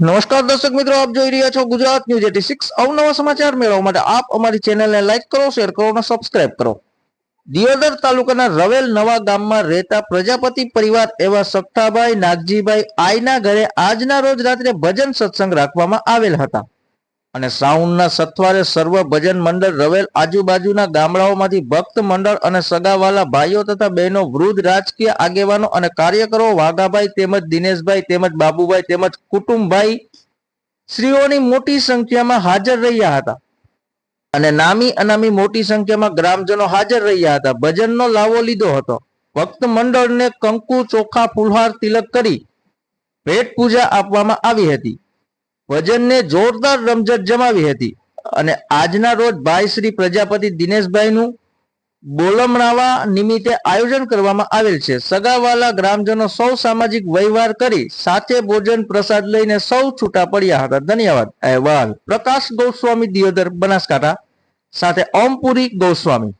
નમસ્કાર દર્શક મિત્રો, આપ જોઈ રહ્યા છો ગુજરાત ન્યૂઝ 86। અવનવા સમાચાર મેળવવા માટે આપ અમારી ચેનલને લાઈક કરો, શેર કરો અને સબસ્ક્રાઇબ કરો। દિયોદર તાલુકાના રવેલ નવા ગામમાં રહેતા પ્રજાપતિ પરિવાર એવા સખ્ઠાભાઈ નાગજીભાઈ આઈના ઘરે આજના રોજ રાત્રે ભજન સત્સંગ રાખવામાં આવેલ હતા અને સાઉન્ડના સથવારે સર્વ ભજન મંડળ રવેલ આજુબાજુના ગામડાઓમાંથી ભક્ત મંડળ અને સગાવાલા ભાઈઓ તથા બહેનો, વૃદ્ધ, રાજકીય આગેવાનો અને કાર્યકરો વાઘાભાઈ તેમજ દિનેશભાઈ તેમજ બાબુભાઈ તેમજ કુટુંબભાઈ શ્રીઓની મોટી સંખ્યામાં હાજર રહ્યા હતા અને નામી અનામી મોટી સંખ્યામાં ગ્રામજનો હાજર રહ્યા હતા। ભજનનો લાવો લીધો હતો। ભક્ત મંડળને કંકુ, ચોખા, ફુલહાર, તિલક કરી ભેટ પૂજા આપવામાં આવી હતી। ભજનને જોરદાર રમઝટ જમાવી હતી અને આજના રોજ ભાઈ શ્રી પ્રજાપતિ દિનેશભાઈનું બોલમણાવા નિમિત્તે આયોજન કરવામાં આવેલ છે। સગાવાલા ગ્રામજનો સૌ સામાજિક વહીવટ કરી સાથે ભોજન પ્રસાદ લઈને સૌ છૂટા પડ્યા હતા। ધન્યવાદ। અહેવાલ પ્રકાશ ગોસ્વામી, દિયોદર, બનાસકાંઠા, સાથે ઓમપુરી ગોસ્વામી।